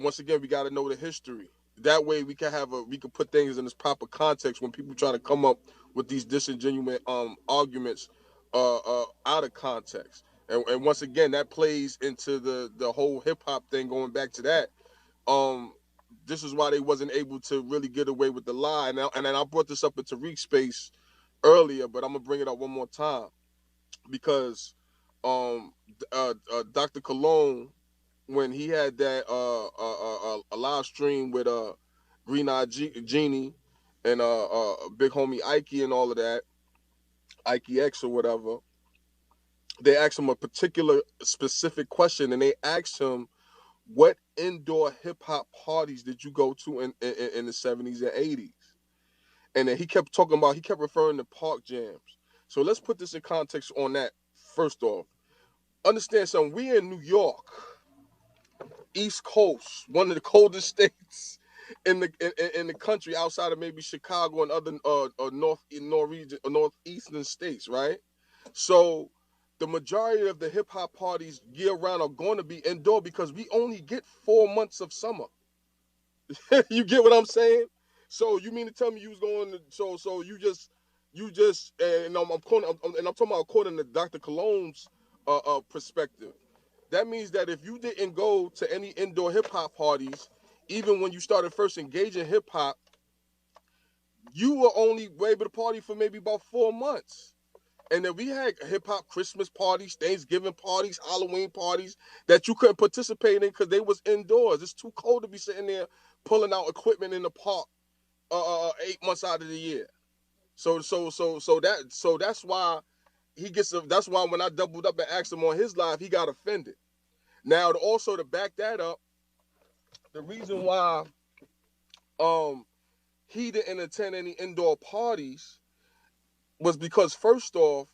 once again, we got to know the history. That way, we can put things in its proper context when people try to come up with these disingenuous arguments out of context. And once again, that plays into the whole hip hop thing. Going back to that, um, this is why they wasn't able to really get away with the lie. And then I brought this up in Tariq's space earlier, but I'm gonna bring it up one more time because Dr. Cologne, when he had that a live stream with Green Eye Genie and big homie Ike and all of that, Ike X or whatever, they asked him a particular specific question, and they asked him, "What indoor hip hop parties did you go to in the 70s and 80s?" And then he kept referring to park jams. So let's put this in context on that. First off, understand something. We in New York, East Coast, one of the coldest states in the country, outside of maybe Chicago and other northeastern states, right? So the majority of the hip hop parties year round are going to be indoor because we only get 4 months of summer. You get what I'm saying? So you mean to tell me you was going to so you just and I'm talking about according to Dr. Cologne's perspective. That means that if you didn't go to any indoor hip hop parties, even when you started first engaging hip hop, you were only able to party for maybe about 4 months. And then we had hip hop Christmas parties, Thanksgiving parties, Halloween parties that you couldn't participate in because they was indoors. It's too cold to be sitting there pulling out equipment in the park 8 months out of the year. So that's why that's why when I doubled up and asked him on his live, he got offended. Now also to back that up, the reason why um he didn't attend any indoor parties was because first off,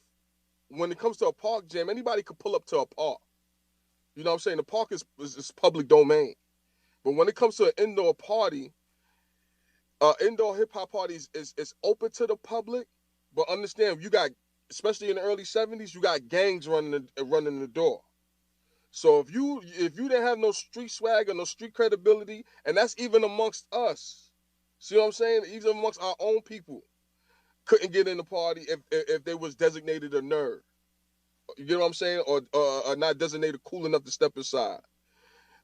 when it comes to a park jam, anybody could pull up to a park. You know what I'm saying? The park is public domain. But when it comes to an indoor party, indoor hip hop parties is open to the public. But understand, you got, especially in the early 70s, you got gangs running the door. So if you didn't have no street swag or no street credibility, and that's even amongst us, see what I'm saying? Even amongst our own people, couldn't get in the party if they was designated a nerd. You get what I'm saying? Or not designated cool enough to step aside.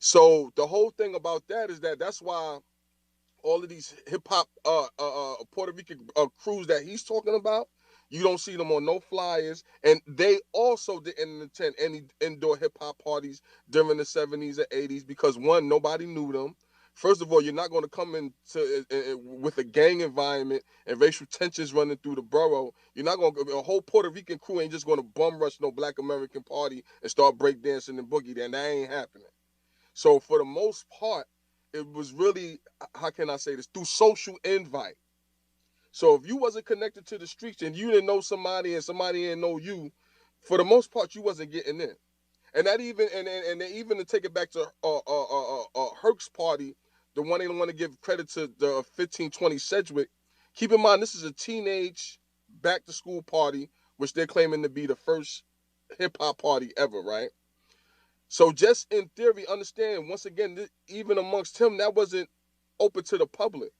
So the whole thing about that is that's why all of these hip hop Puerto Rican crews that he's talking about, you don't see them on no flyers, and they also didn't attend any indoor hip hop parties during the 70s and 80s because one, nobody knew them. First of all, you're not going to come into with a gang environment and racial tensions running through the borough. You're not going to, a whole Puerto Rican crew ain't just going to bum rush no Black American party and start breakdancing and boogie. Then that ain't happening. So for the most part, it was really, how can I say this, through social invite. So if you wasn't connected to the streets and you didn't know somebody and somebody didn't know you, for the most part, you wasn't getting in. And that even and even to take it back to Herc's party, the one they don't want to give credit to the 1520 Sedgwick. Keep in mind, this is a teenage back to school party, which they're claiming to be the first hip hop party ever, right? So just in theory, understand once again, even amongst him, that wasn't open to the public.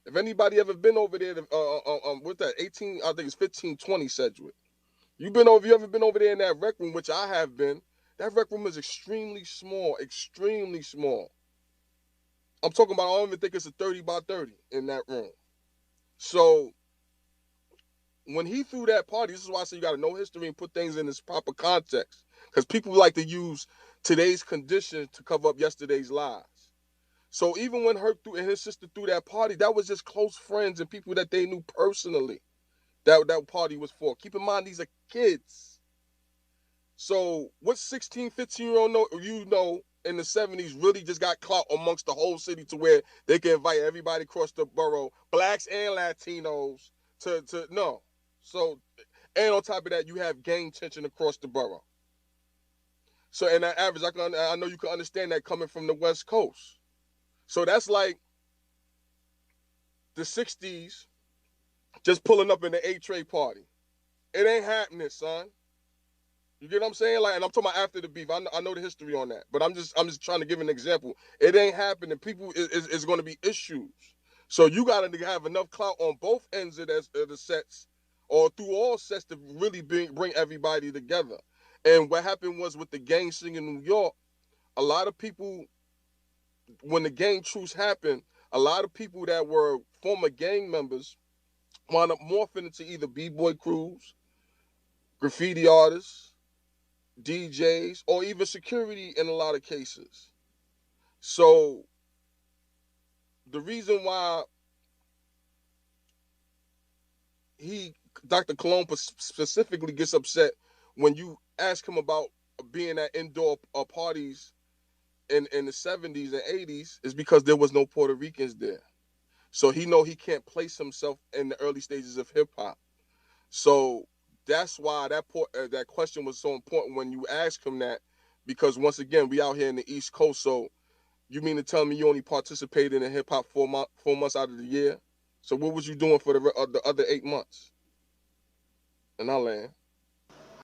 If anybody ever been over there, with that 18, I think it's 1520 Sedgwick. You ever been over there in that rec room, which I have been? That rec room is extremely small, extremely small. I'm talking about, I don't even think it's a 30 by 30 in that room. So when he threw that party, this is why I say you got to know history and put things in its proper context. Because people like to use today's conditions to cover up yesterday's lies. So even when Herc and his sister threw that party, that was just close friends and people that they knew personally that party was for. Keep in mind, these are kids. So what 16, 15-year-old in the 70s really just got clout amongst the whole city to where they can invite everybody across the borough, blacks and Latinos, to no. So, and on top of that, you have gang tension across the borough. So in that average, I know you can understand that coming from the West Coast. So that's like the 60s just pulling up in the A-Tray party. It ain't happening, son. You get what I'm saying? Like, and I'm talking about after the beef. I know the history on that, but I'm just trying to give an example. It ain't happening. People is going to be issues. So you got to have enough clout on both ends of the sets, or through all sets to really bring everybody together. And what happened was with the gang scene in New York, a lot of people, when the gang truce happened, a lot of people that were former gang members wound up morphing into either b-boy crews, graffiti artists, DJs, or even security in a lot of cases. So the reason why Dr. Colon specifically gets upset when you ask him about being at indoor parties in the 70s and 80s is because there was no Puerto Ricans there. So he know he can't place himself in the early stages of hip hop. So that's why that question was so important when you ask him that, because once again, we out here in the East Coast. So you mean to tell me you only participated in hip hop 4 months out of the year? So what was you doing for the other 8 months? And I land.